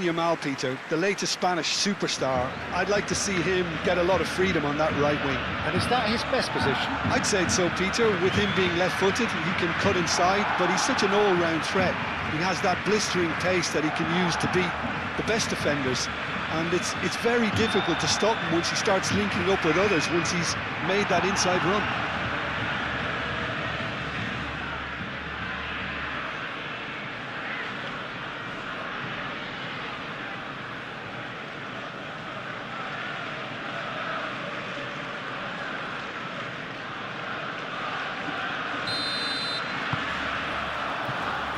Yamal, Peter, the latest Spanish superstar. I'd like to see him get a lot of freedom on that right wing. And is that his best position? I'd say so, Peter. With him being left-footed, he can cut inside, but he's such an all-round threat. He has that blistering pace that he can use to beat the best defenders. And it's very difficult to stop him once he starts linking up with others, once he's made that inside run.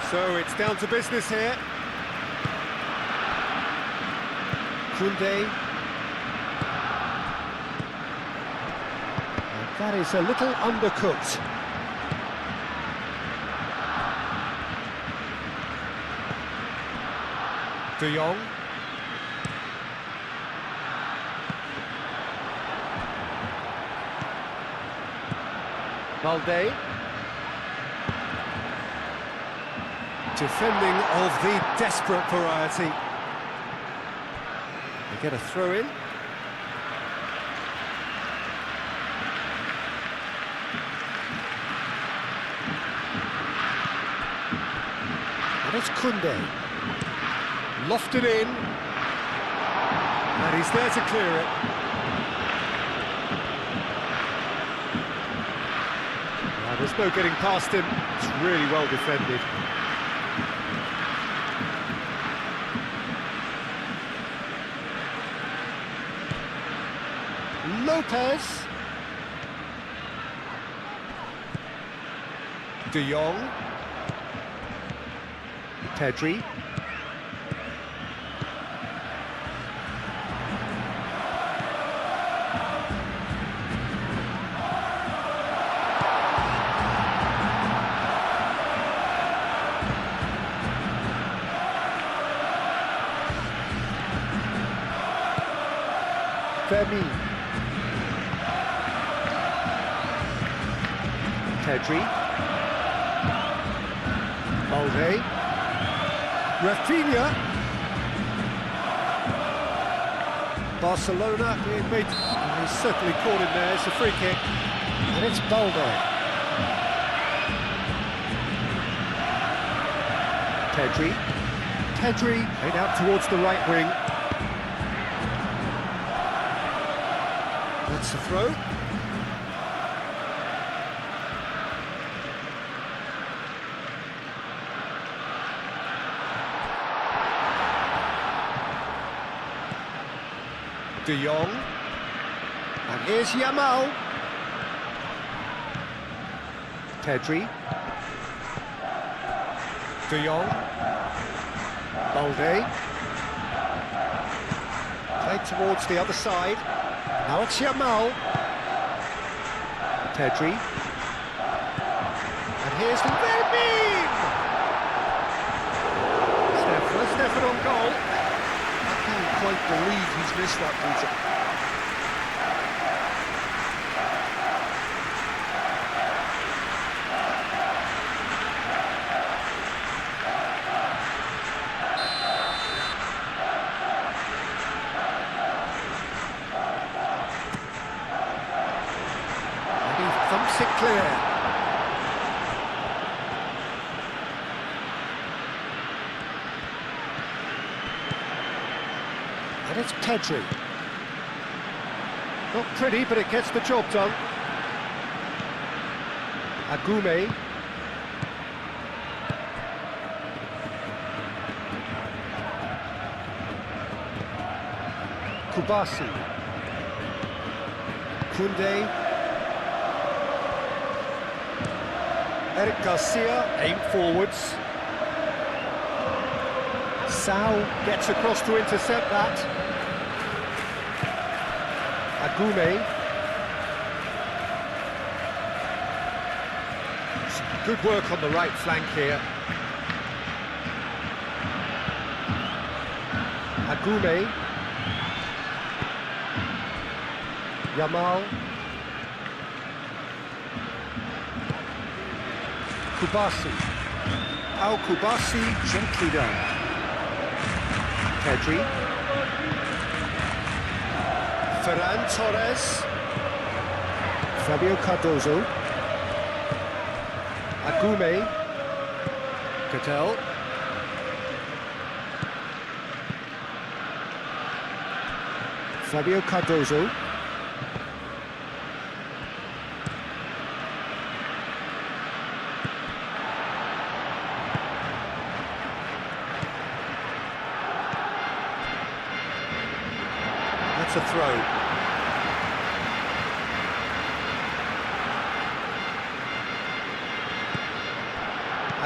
So it's down to business here. Koundé. And that is a little undercooked. De Jong. Balde. Defending of the desperate variety. They get a throw in. And it's Koundé. Lofted in. And he's there to clear it. There's no getting past him. It's really well defended. Lopez. De Jong. Pedri. Fermi. Pedri. Balde. Rafinha. Barcelona being made. He's certainly caught him there. It's a free kick. And it's Balde. Pedri. Pedri made out towards the right wing. That's the throw. De Jong. And here's Yamal. Pedri. De Jong. Balde. Played towards the other side. Now it's Yamal. Pedri. And here's the Vermeer. It's their first effort on goal. I can't quite believe he's missed that, Peter. Thumps it clear. And it's Pedri. Not pretty, but it gets the job done. Agume. Kubasi. Koundé. Eric Garcia, aimed forwards. Sao gets across to intercept that. Agume. Good work on the right flank here. Agume. Yamal. Kubasi. Kubasi, gently done. Pedri. Ferran Torres. Fabio Cardozo. Agume. Cattell. Fabio Cardozo. That's a throw.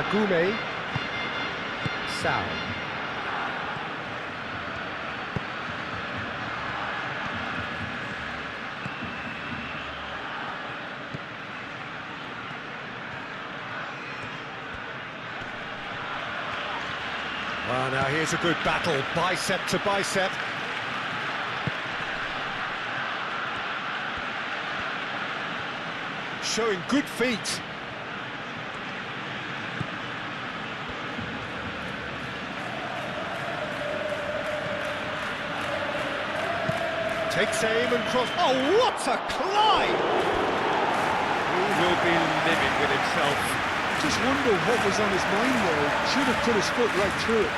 Agume. Sal. Well, now here's a good battle, bicep to bicep. Showing good feet. Takes aim and cross. Oh, what a climb! He will be livid with himself. Just wonder what was on his mind there. Should have put his foot right through it.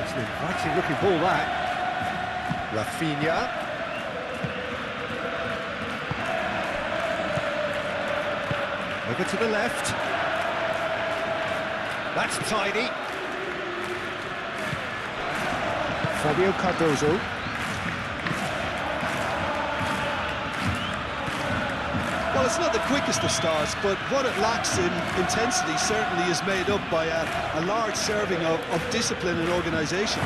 It's an inviting looking ball, that. Rafinha. Over to the left. That's tidy. Fabio Cardozo. Well, it's not the quickest of starts, but what it lacks in intensity certainly is made up by a large serving of discipline and organisation.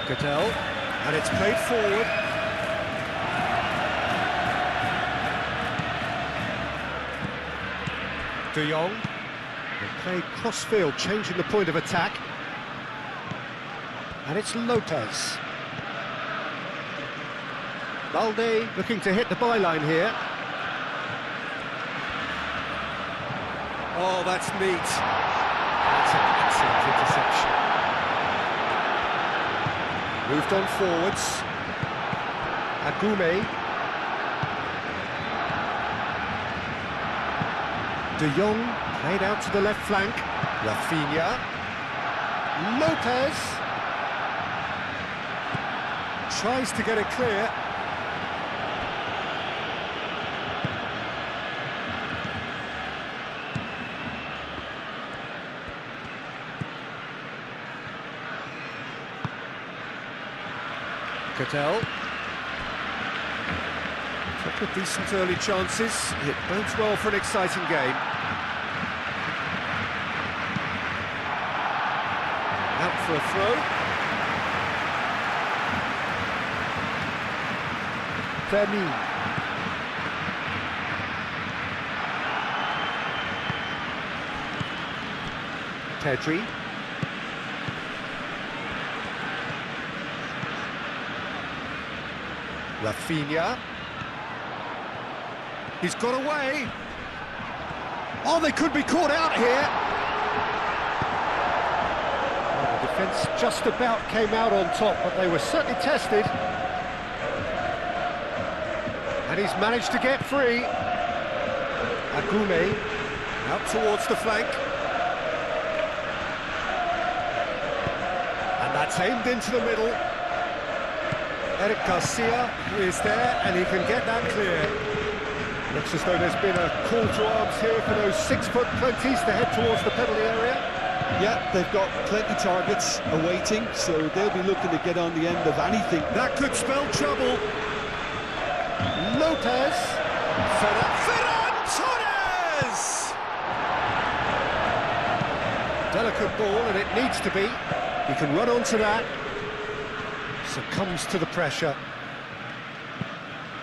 Cattell, and it's played forward. De Jong. They play cross-field, changing the point of attack. And it's Lopez. Balde looking to hit the byline here. Oh, that's neat. That's an excellent interception. Moved on forwards. Agume. De Jong played out to the left flank. Rafinha. Lopez. Tries to get it clear. Cattell. Couple of decent early chances. It bodes well for an exciting game. Out for a throw. Fermin. Pedri. Rafinha. He's got away. Oh, they could be caught out here. Well, the defence just about came out on top, but they were certainly tested. And he's managed to get free. Agume out towards the flank. And that's aimed into the middle. Eric Garcia is there, and he can get that clear. Looks as though there's been a call to arms here for those 6-foot plenties to head towards the penalty area. Yeah, they've got plenty targets awaiting, so they'll be looking to get on the end of anything. That could spell trouble. Lopez. Ferran Torres! Delicate ball, and it needs to be. He can run onto that. Succumbs to the pressure.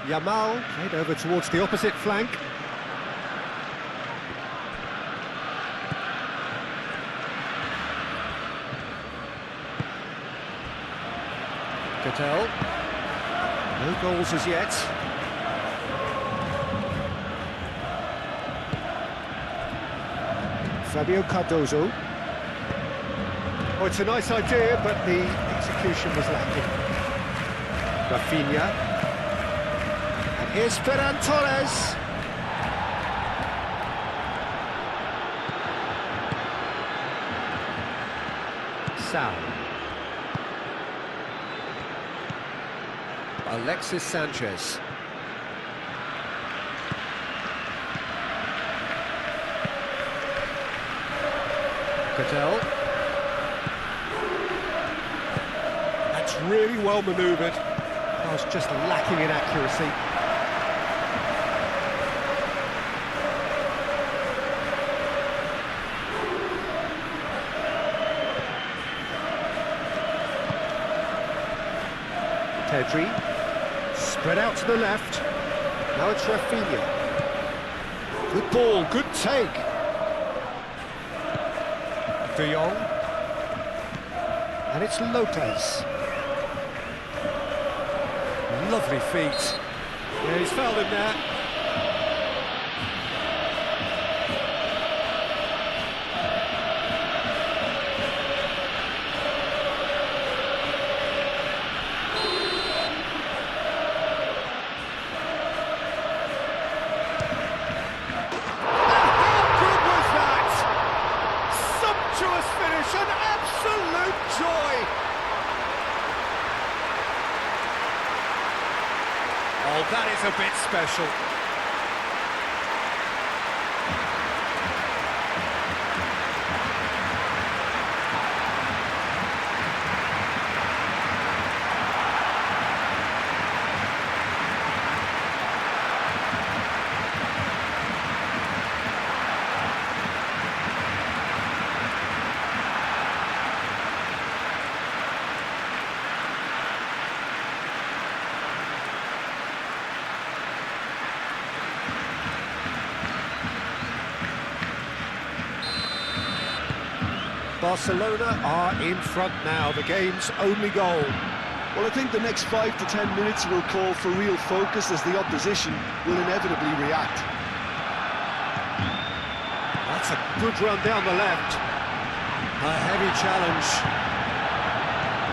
Yamal played over towards the opposite flank. Cattell. No goals as yet. Fabio Cardozo. Oh, it's a nice idea, but the execution was lacking. Rafinha. And here's Ferran Torres. Sal. Alexis Sanchez. Cattell. That's really well manoeuvred. I was just lacking in accuracy. Pedri, spread out to the left. Now it's Rafinha. Good ball, good take. De Jong. And it's Lopez. Lovely feet. Yeah, he's fouled him there. An absolute joy! Oh, that is a bit special. Barcelona are in front now, the game's only goal. Well, I think the next 5 to 10 minutes will call for real focus as the opposition will inevitably react. That's a good run down the left. A heavy challenge.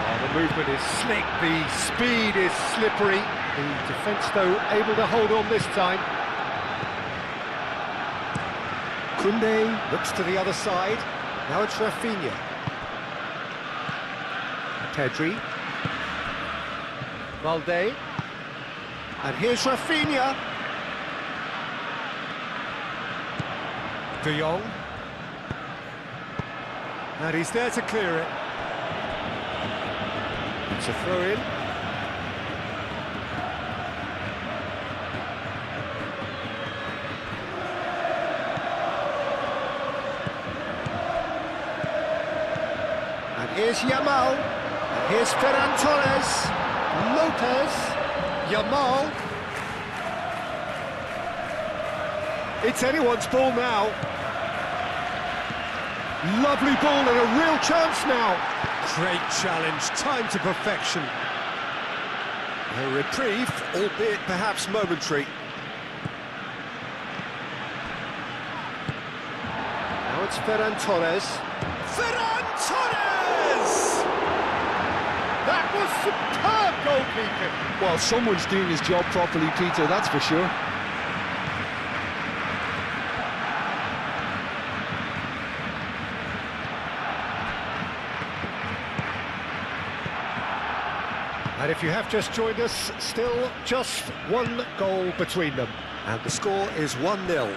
Oh, the movement is slick, the speed is slippery. The defence, though, able to hold on this time. Koundé looks to the other side. Now it's Rafinha. Pedri. Valde. And here's Rafinha. De Jong. And he's there to clear it. It's a throw-in. Here's Yamal, and here's Ferran Torres, Lopez, Yamal. It's anyone's ball now. Lovely ball and a real chance now. Great challenge, time to perfection. A reprieve, albeit perhaps momentary. Now it's Ferran Torres. Ferran Torres! That was superb goalkeeping. Well, someone's doing his job properly, Peter, that's for sure. And if you have just joined us, still just one goal between them. And the score is 1-0.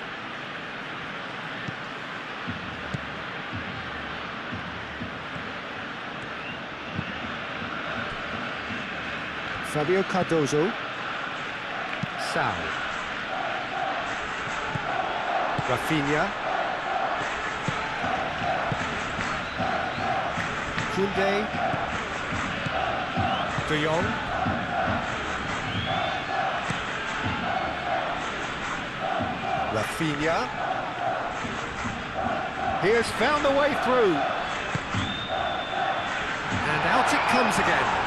Fabio Cardozo. Sal. Rafinha. Koundé. De Jong. Rafinha. He has found the way through. And out it comes again.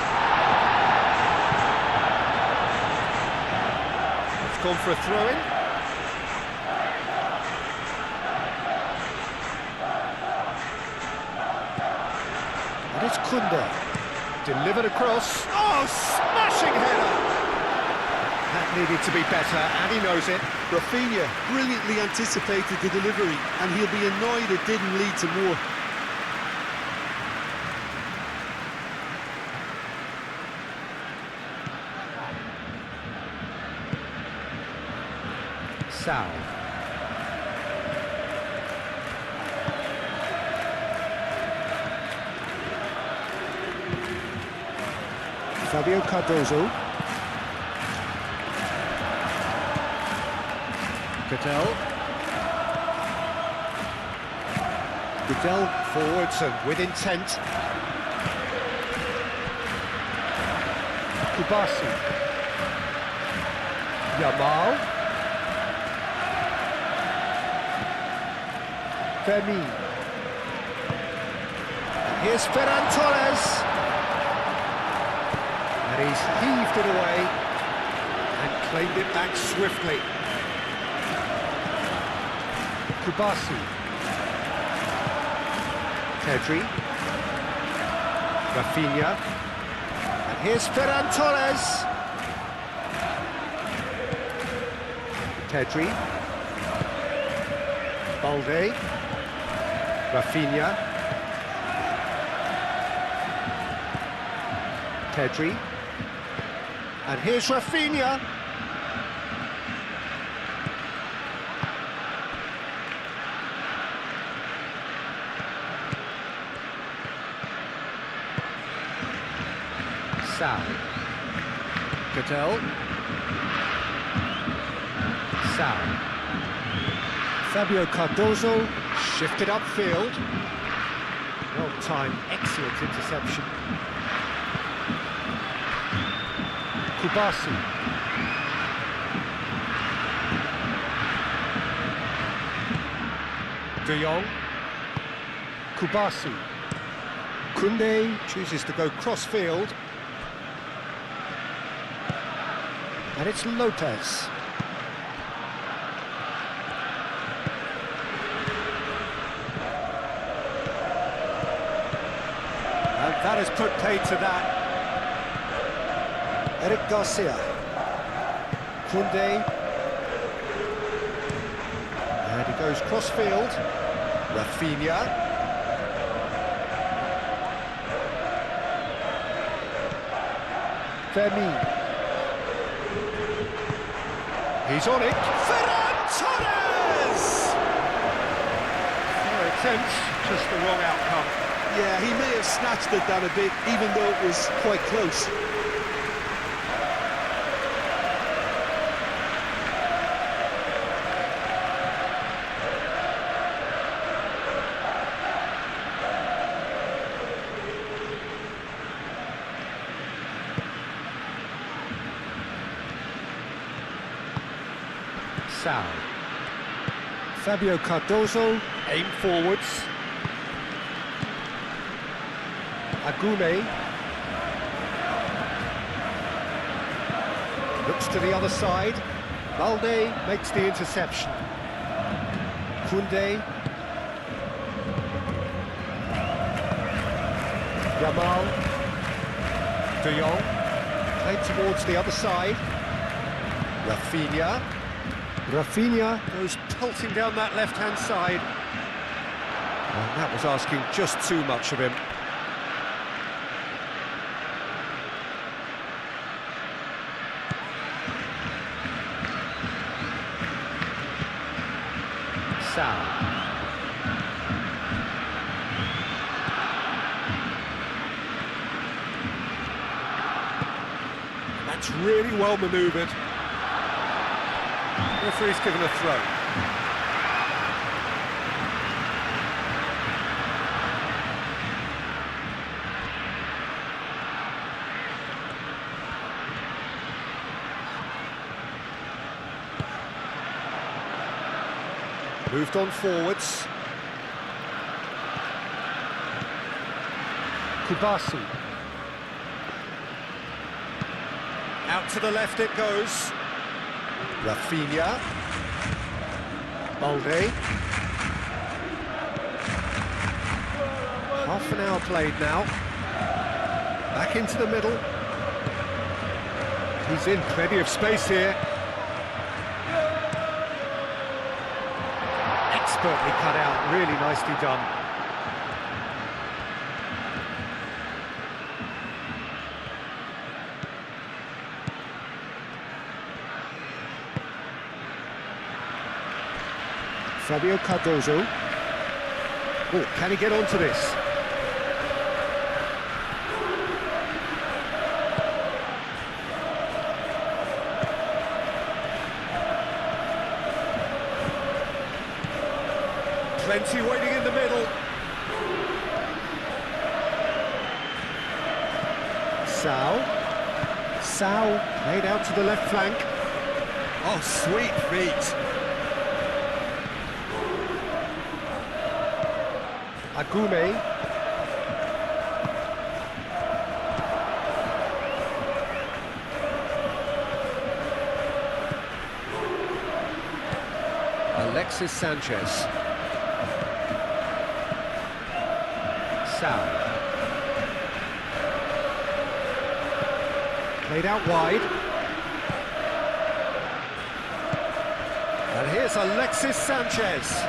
Gone for a throw-in. And it's Kunde. Delivered across. Oh, smashing header! That needed to be better, and he knows it. Rafinha brilliantly anticipated the delivery, and he'll be annoyed it didn't lead to more. Sal. Fabio Cardozo. Goodell forwards and with intent. Kubasi. Yamal. Femi. Here's Ferran Torres. And he's heaved it away and claimed it back swiftly. Kubasi. Pedri. Rafinha. And here's Ferran Torres. Pedri. Balde. Rafinha. Pedri. And here's Rafinha. Sal. Cattell. Sal. Fabio Cardozo shifted upfield. Well-timed, excellent interception. Kubasi. De Jong. Kubasi. Kunde chooses to go cross-field. And it's Lopez. And that has put paid to that. Eric Garcia. Kunde. And he goes cross-field. Rafinha. Femi. He's on it. Ferran Torres! Fair attempt, just the wrong outcome. Yeah, he may have snatched it down a bit, even though it was quite close. Sal. Fabio Cardozo, aim forwards. Agume. Looks to the other side. Balde makes the interception. Kunde. Yamal. De Jong. Played towards the other side. Rafinha. Rafinha goes pelting down that left-hand side. And that was asking just too much of him. Sal. That's really well manoeuvred. Referee's given a throw. Moved on forwards. Kubasi. Out to the left it goes. Rafinha. Balde. Half an hour played now. Back into the middle. He's in plenty of space here. Expertly cut out, really nicely done. Fabio Cardozo. Oh, can he get onto this? Plenty waiting in the middle. Sao played out to the left flank. Oh, sweet feet. Agume. Alexis Sanchez. Sao. Played out wide. And here's Alexis Sanchez.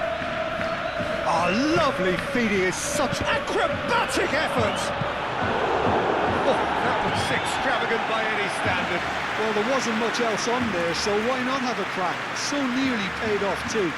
Oh, lovely feeding is such acrobatic effort! Oh, that was extravagant by any standard. Well, there wasn't much else on there, so why not have a crack? So nearly paid off too.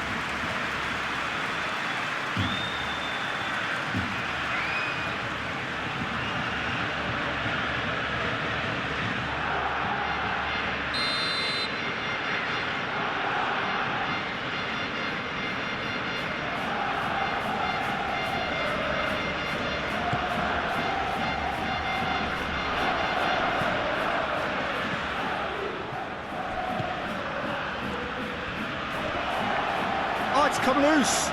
Oh, it's come loose.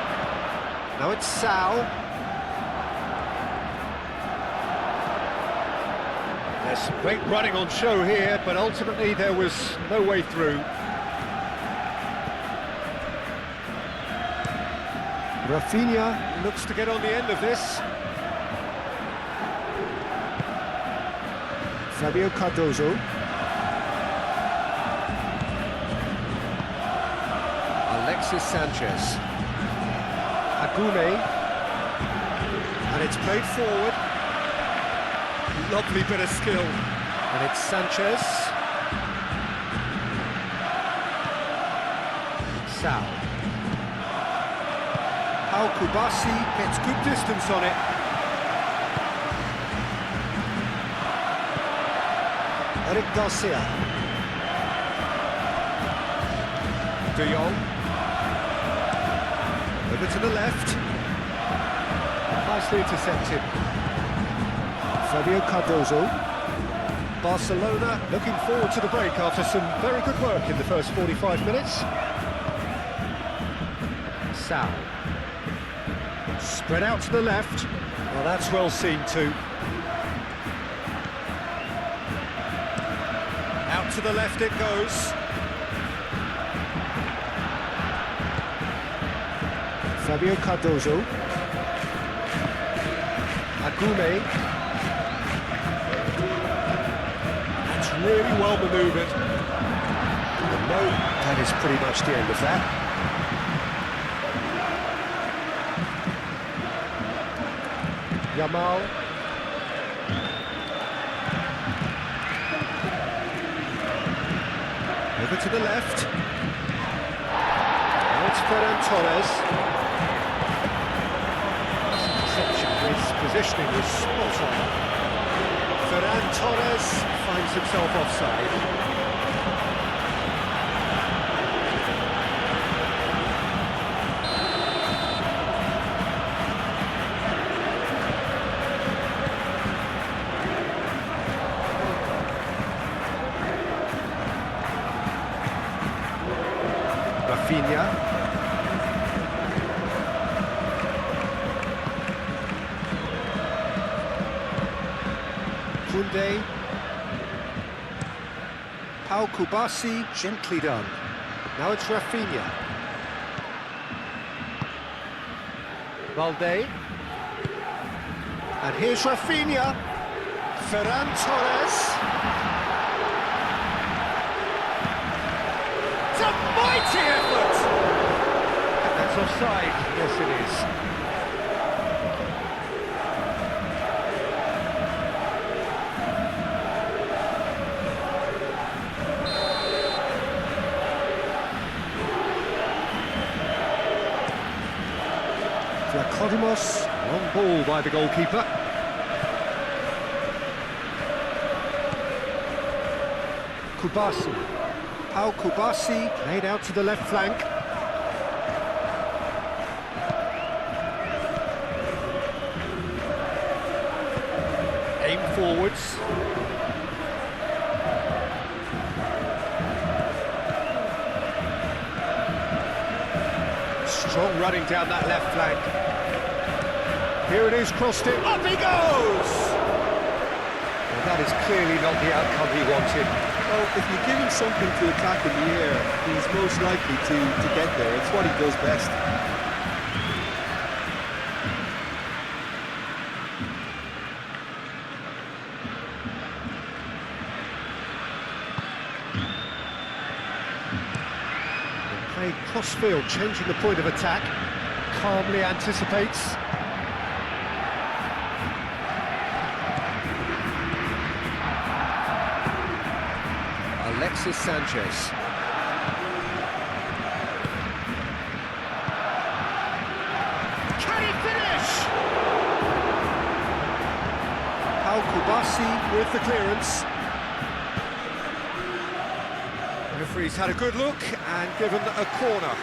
Now it's Sao. There's some great running on show here, but ultimately there was no way through. Rafinha looks to get on the end of this. Fabio Cardozo. Alexis Sanchez. Agume. And it's played forward. Lovely bit of skill. And it's Sanchez. Sao. Al Kubasi gets good distance on it. Eric Garcia. De Jong. Over to the left. Nicely intercepted. Fabio Cardozo. Barcelona looking forward to the break after some very good work in the first 45 minutes. Sao. Spread out to the left. Well, that's well seen too. Out to the left it goes. Fabio Cardozo. Agume. That's really well manoeuvred. And no, that is pretty much the end of that. Yamal. Over to the left. Now it's Ferran Torres. His positioning was spot on. Ferran Torres finds himself offside. Rafinha. Al Kubasi, gently done. Now it's Rafinha. Valde. And here's Rafinha. Ferran Torres. It's a mighty effort! And that's offside. Yes, it is. Vlachodimos, long ball by the goalkeeper. Kubasi. Al Kubasi laid out to the left flank. Aim forwards. Strong running down that left flank. Here it is, crossed it, up he goes! Well, that is clearly not the outcome he wanted. Well, if you give him something to attack in the air, he's most likely to get there. It's what he does best. Play cross-field, changing the point of attack. Calmly anticipates. Alexis Sanchez. Can he finish? Al Kubasi with the clearance. The referee's had a good look and given a corner.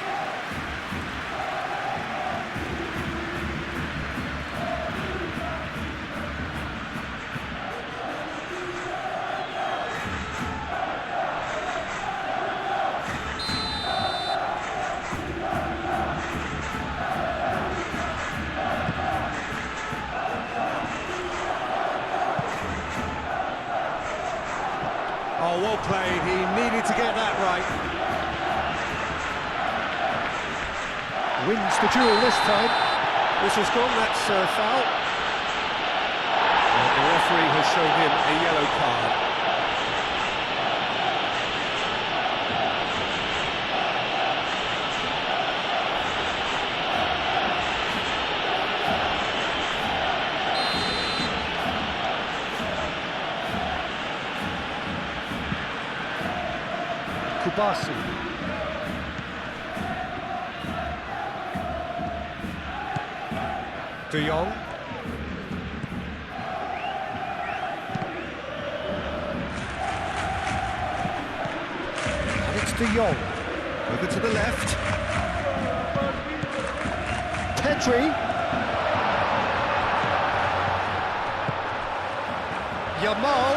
Oh, well played. He needed to get that right. Wins the duel this time. This has gone, that's a foul. And the referee has shown him a yellow card. Kubasi. De Jong. And it's De Jong. Over to the left. Pedri. Yamal.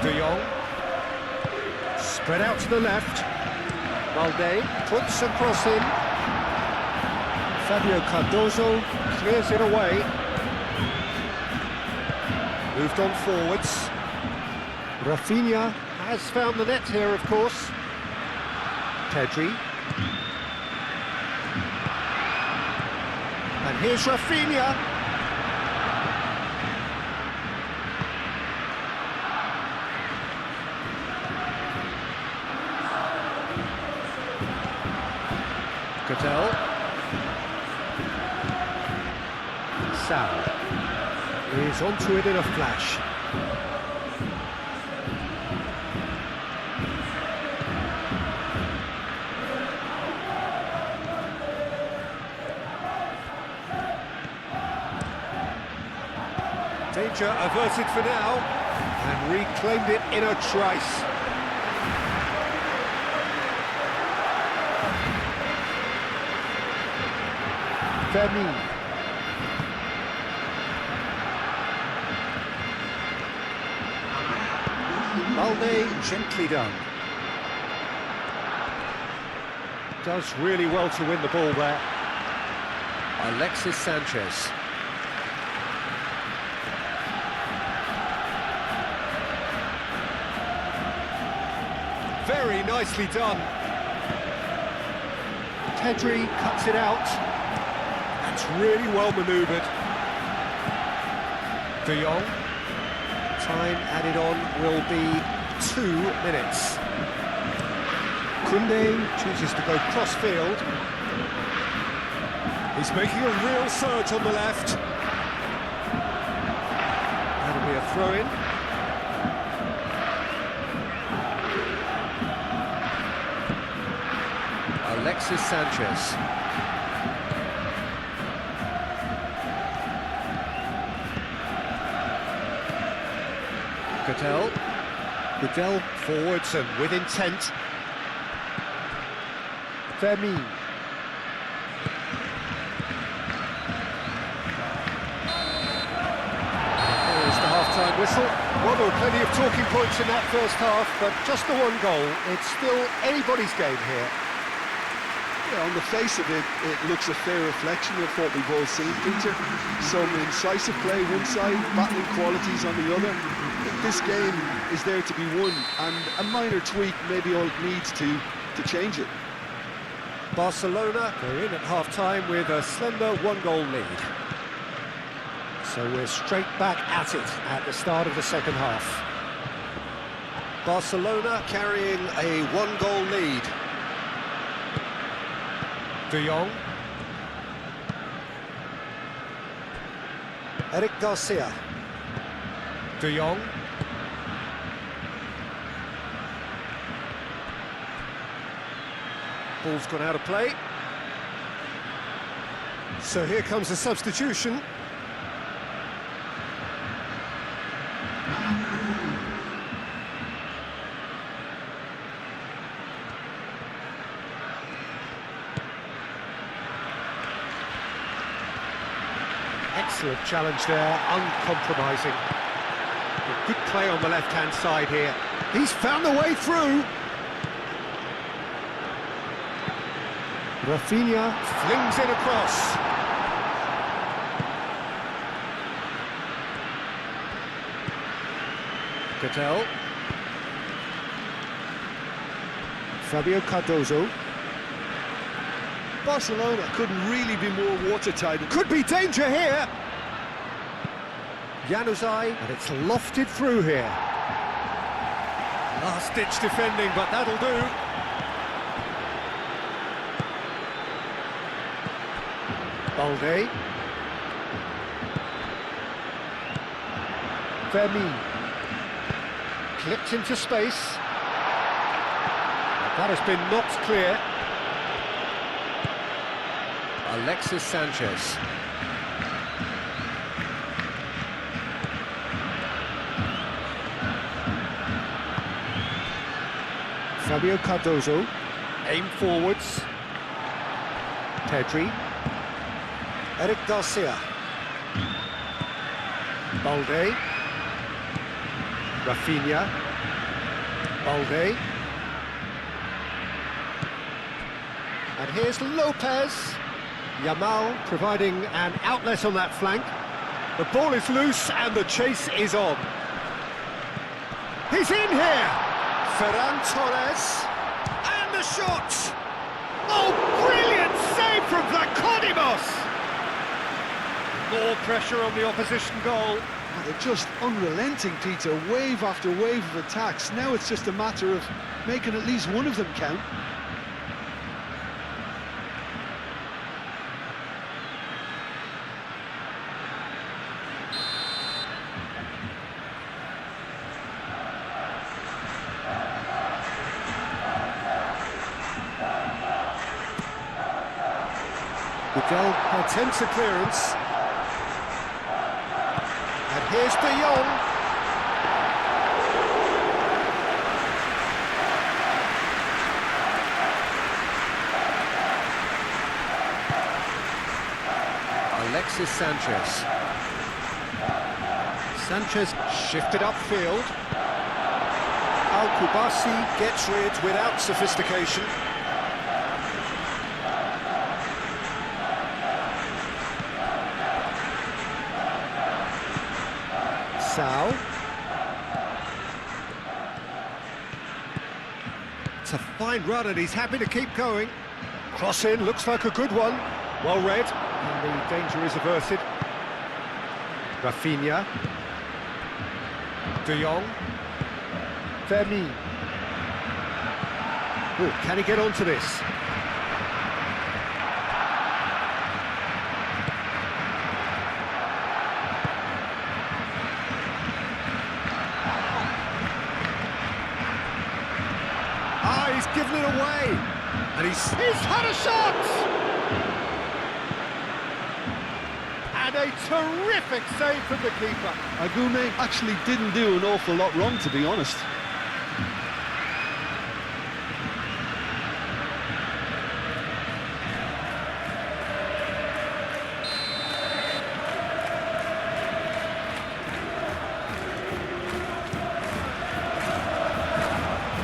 De Jong. Spread out to the left. Valde puts a cross in. Fabio Cardozo clears it away. Moved on forwards. Rafinha has found the net here, of course. Pedri. And here's Rafinha. Cattell. Sal is onto it in a flash. Danger averted for now, and reclaimed it in a trice. Fermin. Valde gently done. Does really well to win the ball there. Alexis Sanchez. Very nicely done. Pedri cuts it out. That's really well manoeuvred. De Jong. Time added on will be 2 minutes. Koundé chooses to go cross-field. He's making a real surge on the left. That'll be a throw-in. Alexis Sanchez. Goodell forwards and with intent. Vermeer. There's the half-time whistle. Well, there were plenty of talking points in that first half, but just the one goal. It's still anybody's game here. Yeah, on the face of it, it looks a fair reflection of what we've all seen, Peter. Some incisive play one side, battling qualities on the other. This game is there to be won, and a minor tweak maybe all it needs to change it. Barcelona go in at half-time with a slender one-goal lead. So we're straight back at it at the start of the second half. Barcelona carrying a one-goal lead. De Jong. Eric Garcia. De Jong. Ball's gone out of play. So here comes a substitution. Excellent challenge there, uncompromising. A good play on the left-hand side here. He's found the way through. Rafinha flings it across. Goodell. Fabio Cardozo. Barcelona couldn't really be more watertight. Could be danger here. Januzaj, and it's lofted through here. Last-ditch defending, but that'll do. Balde. Vermeer. Clipped into space. That has been knocked clear. Alexis Sanchez. Fabio Cardozo. Aim forwards. Pedri. Eric Garcia. Balde. Rafinha. Balde. And here's Lopez. Yamal providing an outlet on that flank. The ball is loose and the chase is on. He's in here! Ferran Torres. And the shot! Oh, brilliant save from Vlachodimos! More pressure on the opposition goal. They're just unrelenting, Peter. Wave after wave of attacks. Now it's just a matter of making at least one of them count. Goodell attempts a clearance. And here's De Jong. Alexis Sanchez. Sanchez shifted upfield. Al-Kubasi gets rid without sophistication. It's a fine run and he's happy to keep going. Cross in, looks like a good one. Well read, and the danger is averted. Rafinha. De Jong. Vermi. Oh, can he get onto this? Ah, he's given it away. And he's had a shot! And a terrific save from the keeper. Agume actually didn't do an awful lot wrong, to be honest.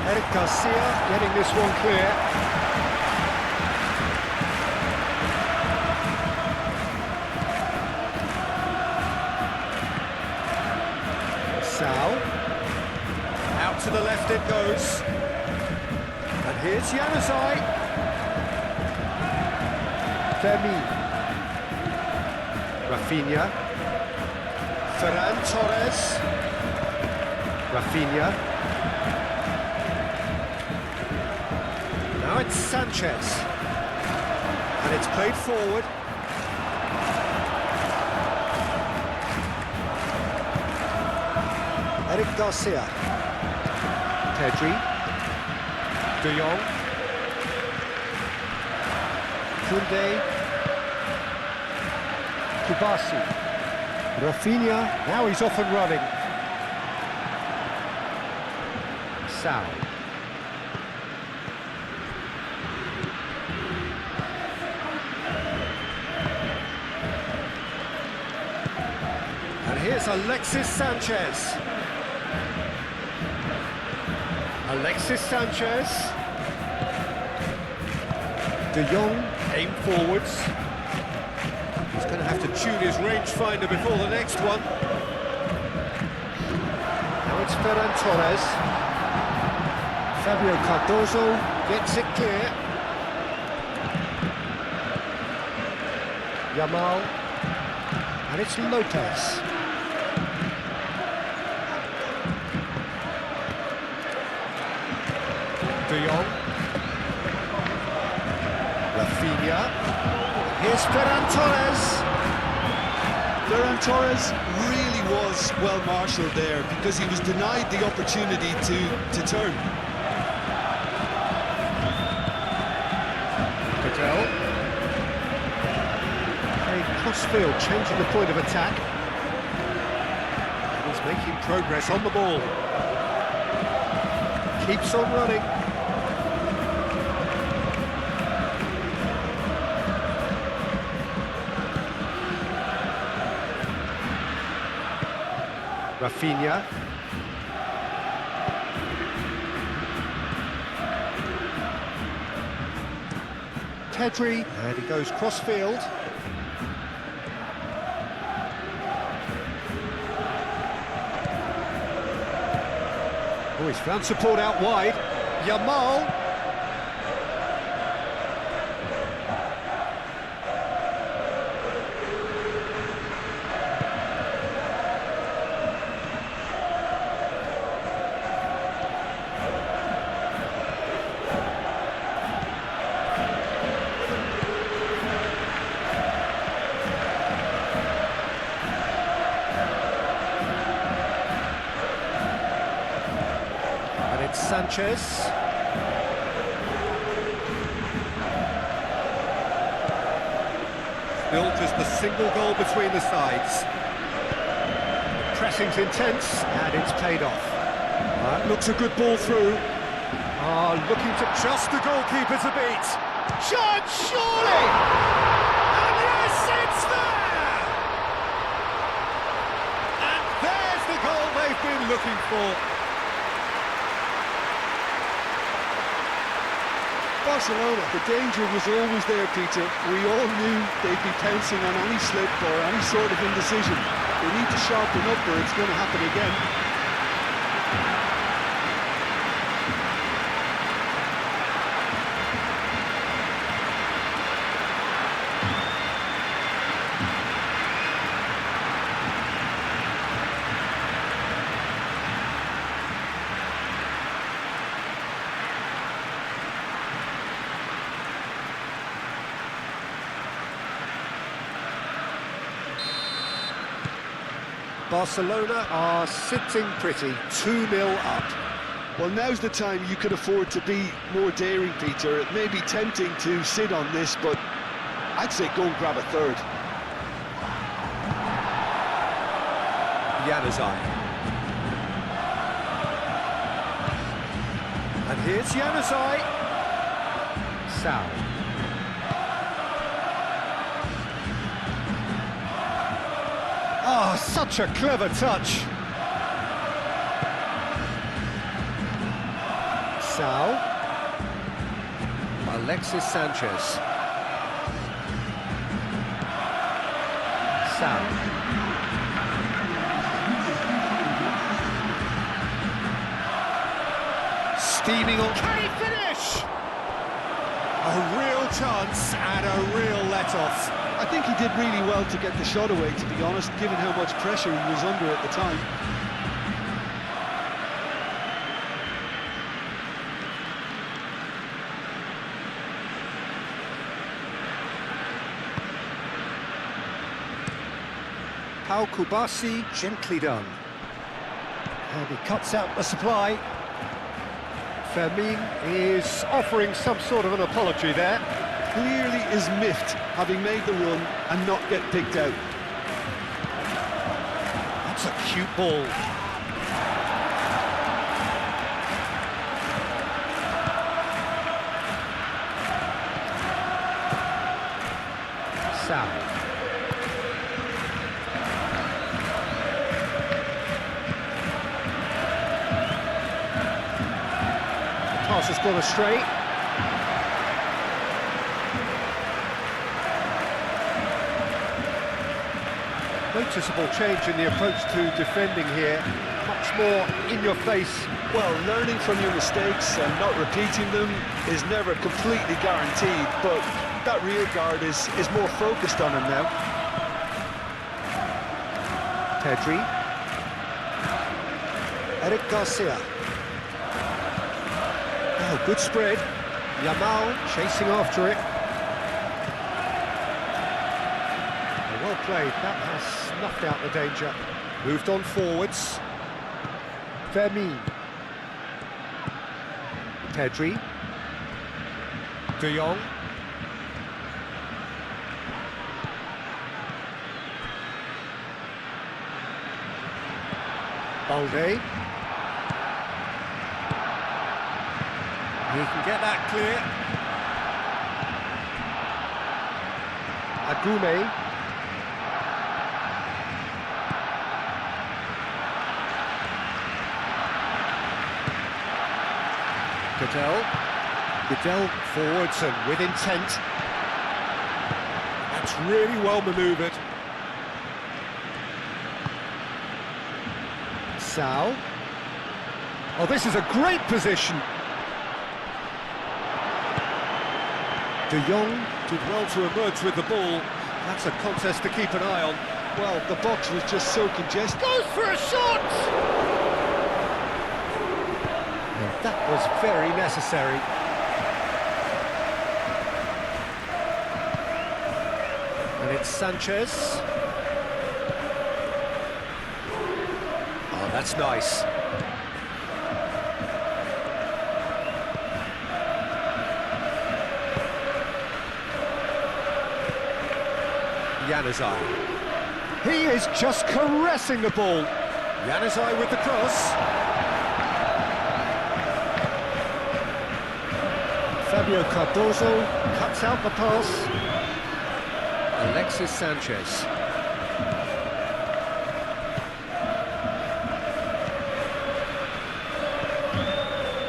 Eric Garcia getting this one clear. Sal. Out to the left it goes. And here's Januzaj. Vermi. Rafinha. Ferran Torres. Rafinha. Now it's Sanchez, and it's played forward. Eric Garcia, Pedri, De Jong, Koundé, Kubasi, Rafinha, now he's off and running. Sal. Here's Alexis Sanchez. Alexis Sanchez. De Jong, aim forwards. He's going to have to tune his rangefinder before the next one. Now it's Ferran Torres. Fabio Cardozo gets it clear. Yamal. And it's Lopez. De Jong. Rafinha. Here's Ferran Torres. Ferran Torres really was well marshalled there because he was denied the opportunity to turn. Patel. Crossfield changing the point of attack. He's making progress on the ball. Keeps on running. Rafinha. Pedri, and he goes crossfield. Oh, he's found support out wide. Yamal. Sanchez. Built as the single goal between the sides. The pressing's intense, and it's paid off. That looks a good ball through. Looking to just the goalkeeper to beat. Shot, surely! And yes, it's there! And there's the goal they've been looking for. Barcelona, the danger was always there, Peter. We all knew they'd be pouncing on any slip or any sort of indecision. They need to sharpen up or it's going to happen again. Barcelona are sitting pretty, 2-0 up. Well, now's the time you could afford to be more daring, Peter. It may be tempting to sit on this, but I'd say go and grab a third. Januzaj. And here's Januzaj. Sal. Oh, such a clever touch. Sal. Alexis Sanchez. Sal. Steaming on. Can he finish? A real chance and a real let-off. I think he did really well to get the shot away, to be honest, given how much pressure he was under at the time. Pau Kubasi, gently done. And he cuts out the supply. Fermin is offering some sort of an apology there. Clearly is miffed, having made the run and not get picked out. That's a cute ball. Sal. Pass has gone astray. Noticeable change in the approach to defending here. Much more in your face. Well, learning from your mistakes and not repeating them is never completely guaranteed, but that rear guard is more focused on him now. Pedri. Eric Garcia. Oh, good spread. Yamal chasing after it. Well played, that has snuffed out the danger. Moved on forwards. Fermin. Pedri. De Jong. Balde. He can get that clear. Agume. Goodell forwards and with intent. That's really well manoeuvred. Sal. Oh, this is a great position. De Jong did well to emerge with the ball. That's a contest to keep an eye on. Well, the box was just so congested. Goes for a shot! And that was very necessary. And it's Sanchez. Oh, that's nice. Januzaj. He is just caressing the ball. Januzaj with the cross. Fabio Cardozo cuts out the pass. Alexis Sanchez.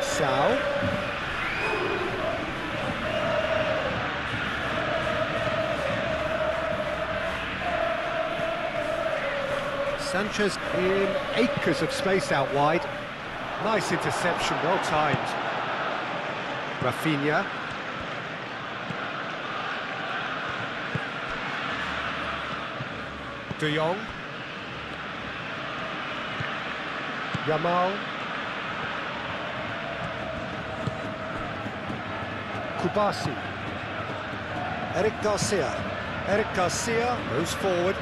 Sal. Sanchez in acres of space out wide. Nice interception, well timed. Rafinha. De Jong. Yamal. Kubasi. Eric Garcia. Eric Garcia goes forward.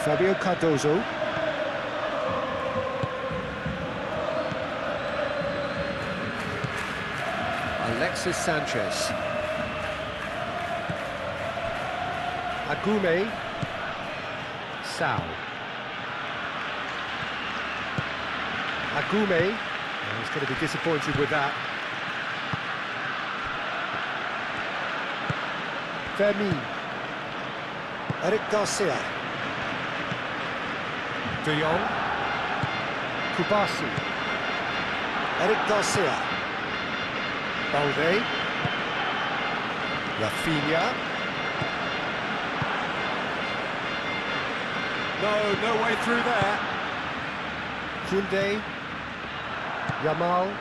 Fabio Cardozo. Alexis Sanchez. Agume. Sal. Agume. Oh, he's going to be disappointed with that. Fermin. Eric Garcia. De Jong. Kubasi. Eric Garcia. Balde. Rafinha. No way through there. Koundé. Yamal.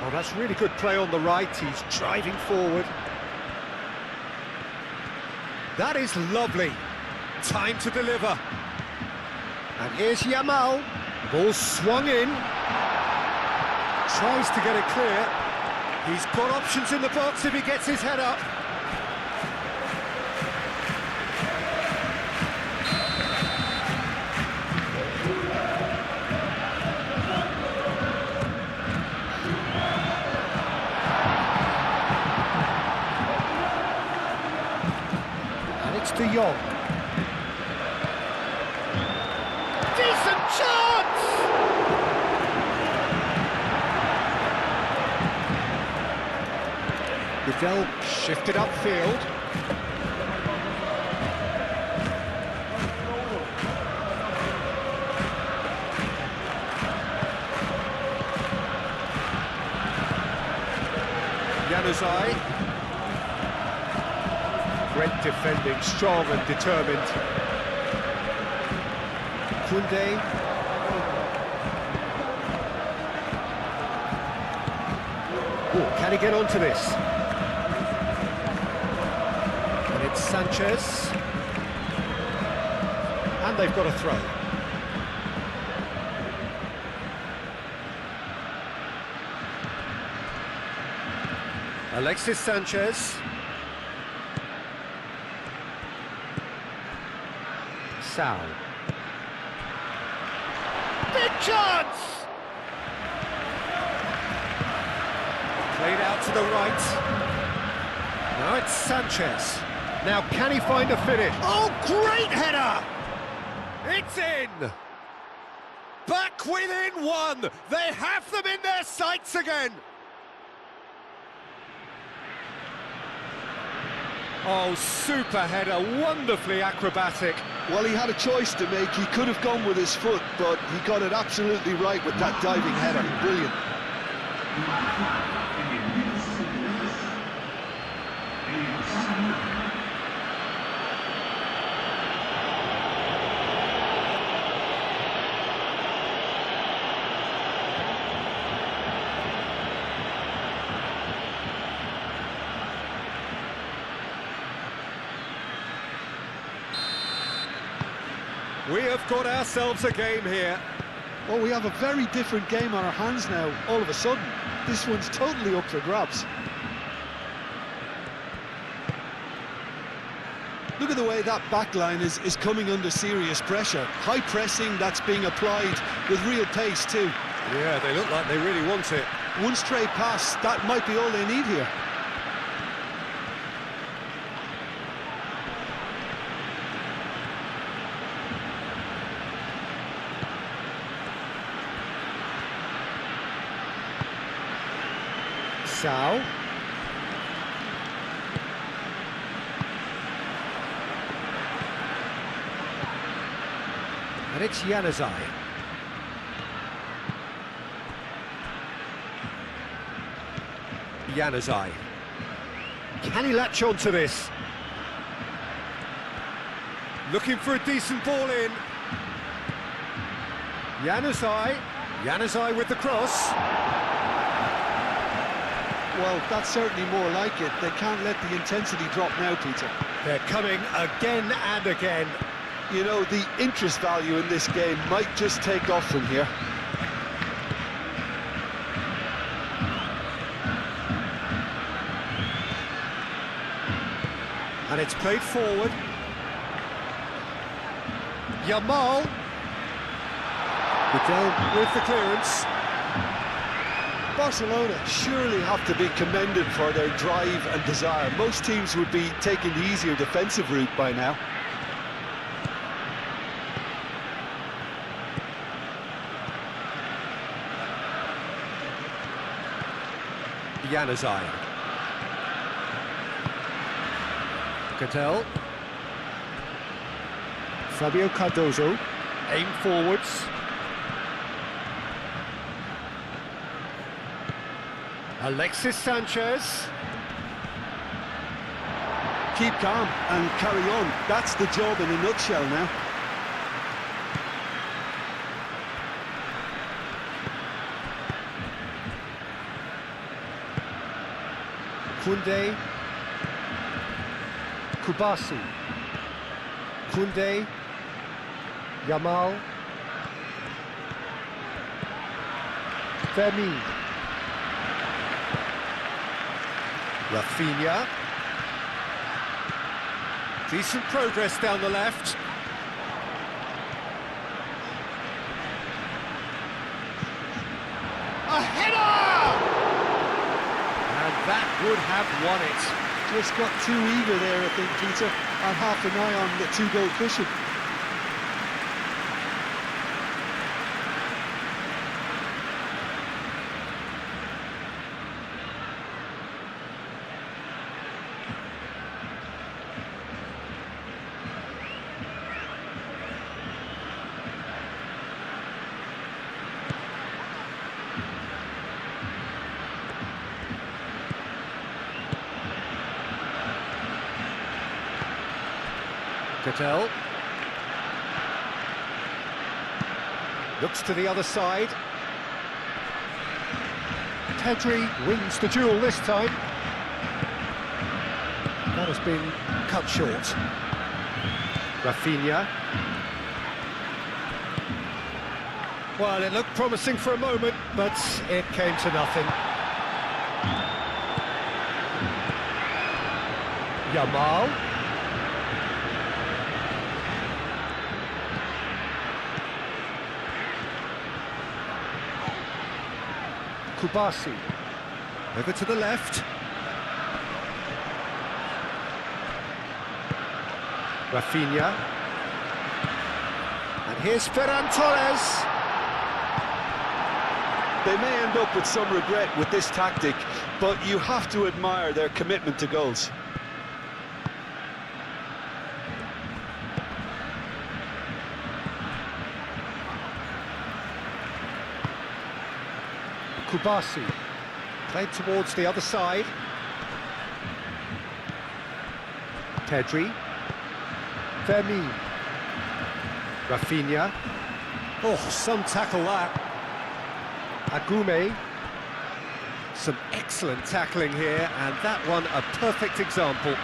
Oh, that's really good play on the right. He's driving forward. That is lovely. Time to deliver. And here's Yamal. Ball swung in. Tries to get it clear. He's got options in the box if he gets his head up. And it's De Jong. Decent chance! Vidal shifted upfield. Januzaj. Great defending, strong and determined. Koundé. Oh, can he get onto this? And it's Sanchez. And they've got a throw. Alexis Sanchez. Sal. Big chance! Played out to the right. Now it's Sanchez. Now can he find a finish? Oh, great header! It's in! Back within one! They have them in their sights again! Oh, super header, wonderfully acrobatic. Well, he had a choice to make. He could have gone with his foot, but he got it absolutely right with that diving header. Brilliant. We have got ourselves a game here. Well, we have a very different game on our hands now, all of a sudden. This one's totally up for grabs. Look at the way that back line is coming under serious pressure. High pressing that's being applied with real pace too. Yeah, they look like they really want it. One stray pass, that might be all they need here. Sal. And it's Januzaj. Januzaj. Can he latch on to this? Looking for a decent ball in. Januzaj. Januzaj with the cross. Well, that's certainly more like it. They can't let the intensity drop now, Peter. They're coming again and again. You know, the interest value in this game might just take off from here. And it's played forward. Yamal. Vidal with the clearance. Barcelona surely have to be commended for their drive and desire. Most teams would be taking the easier defensive route by now. Januzaj. Cattell. Fabio Cardozo. Aim forwards. Alexis Sanchez. Keep calm and carry on. That's the job in a nutshell now. Koundé. Kubasi. Koundé. Yamal. Fermin. Rafinha. Decent progress down the left. A header! And that would have won it. Just got too eager there, I think, Peter, and half an eye on the two-goal cushion. Cattell. Looks to the other side. Pedri wins the duel this time. That has been cut short. Rafinha. Well, it looked promising for a moment, but it came to nothing. Yamal. Kubasi. Over to the left. Rafinha. And here's Ferran Torres. They may end up with some regret with this tactic, but you have to admire their commitment to goals. Kubasi. Played towards the other side. Pedri. Fermin. Rafinha. Oh, some tackle that. Agume. Some excellent tackling here, and that one a perfect example.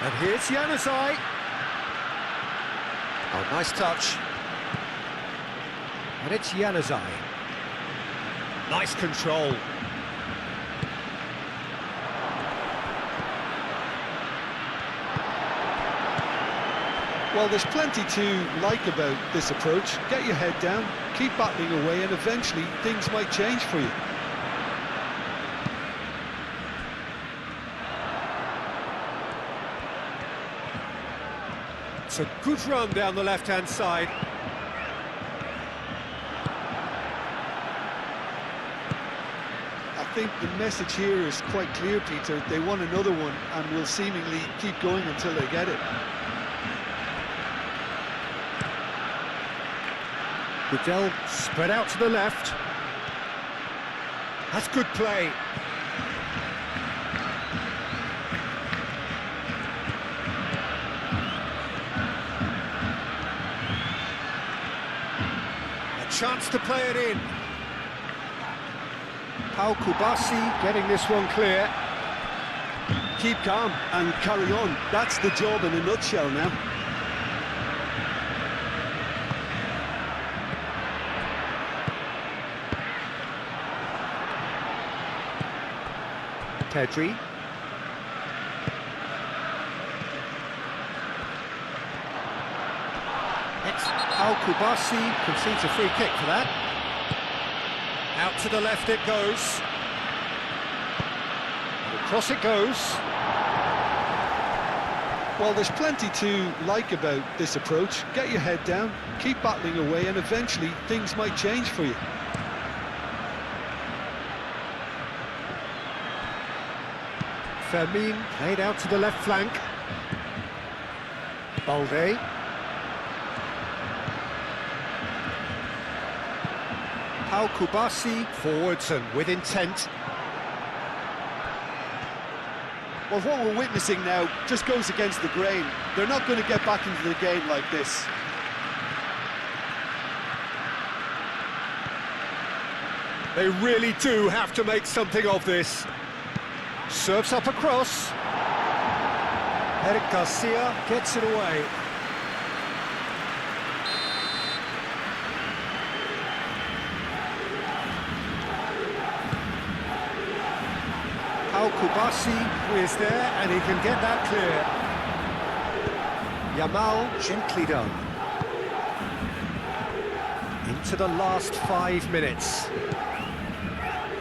And here's Januzaj. Oh, nice touch. And it's Januzaj. Nice control. Well, there's plenty to like about this approach. Get your head down, keep battling away, and eventually things might change for you. It's a good run down the left-hand side. I think the message here is quite clear, Peter. They want another one and will seemingly keep going until they get it. Vidal spread out to the left. That's good play. A chance to play it in. Pau Kubasi getting this one clear. Keep calm and carry on. That's the job in a nutshell now. Pedri. Al-Kubasi concedes a free kick for that. Out to the left it goes. And across it goes. Well, there's plenty to like about this approach. Get your head down, keep battling away, and eventually things might change for you. Fermin played out to the left flank. Balde. Al-Kubasi forwards and with intent. Well, what we're witnessing now just goes against the grain. They're not going to get back into the game like this. They really do have to make something of this. Serves up across. Eric Garcia gets it away. Al-Kubasi is there and he can get that clear. Yamal gently done. Into the last 5 minutes.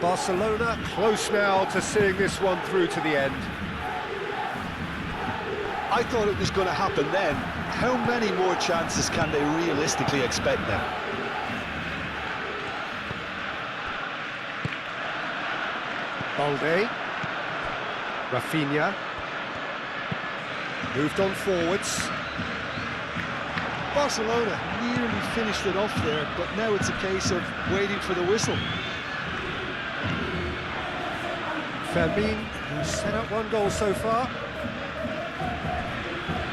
Barcelona close now to seeing this one through to the end. I thought it was going to happen then. How many more chances can they realistically expect now? Balde. Rafinha. Moved on forwards. Barcelona nearly finished it off there, but now it's a case of waiting for the whistle. Fermin, who's set up 1 goal so far.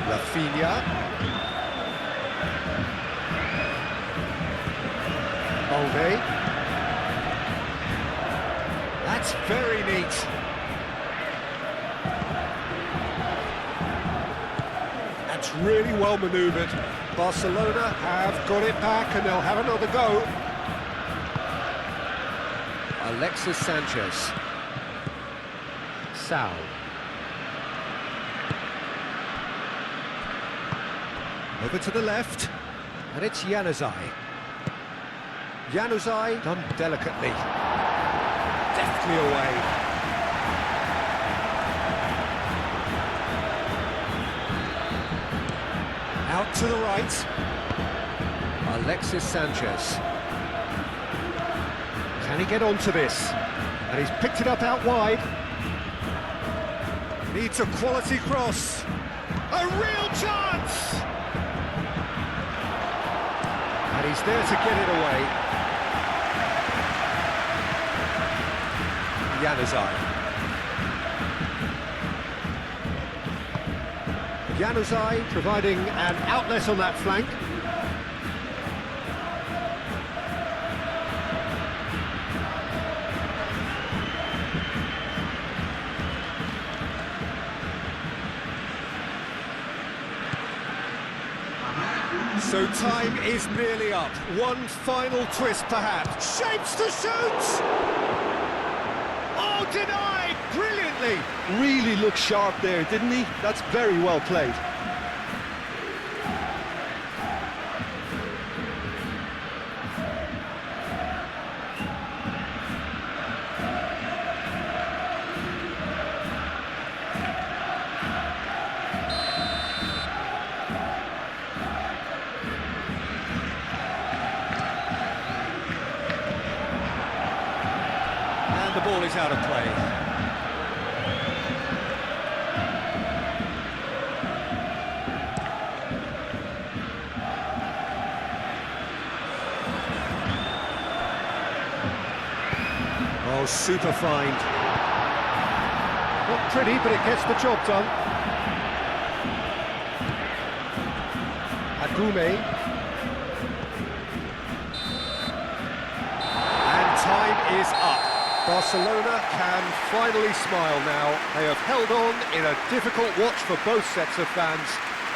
Rafinha. Balde. That's very neat. That's really well manoeuvred. Barcelona have got it back and they'll have another go. Alexis Sanchez. Sal. Over to the left, and it's Januzaj. Januzaj done delicately. Deftly away. Out to the right. Alexis Sanchez. Can he get onto this? And he's picked it up out wide. Needs a quality cross. A real chance! And he's there to get it away. Januzaj. Januzaj providing an outlet on that flank. So time is nearly up. One final twist, perhaps. Shapes to shoot! Oh, denied! Brilliantly! Really looked sharp there, didn't he? That's very well played. The ball is out of play. Oh, super find. Not pretty, but it gets the job done. Agume. And time is up. Barcelona can finally smile now. They have held on in a difficult watch for both sets of fans.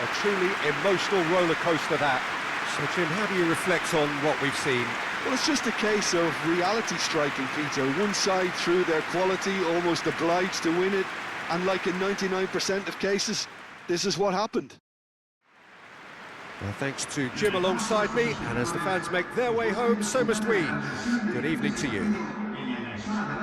A truly emotional roller coaster that. So Jim, how do you reflect on what we've seen? Well, it's just a case of reality striking, Peter. One side, through their quality, almost obliged to win it. And like in 99% of cases, this is what happened. Well, thanks to Jim alongside me, and as the fans make their way home, so must we. Good evening to you.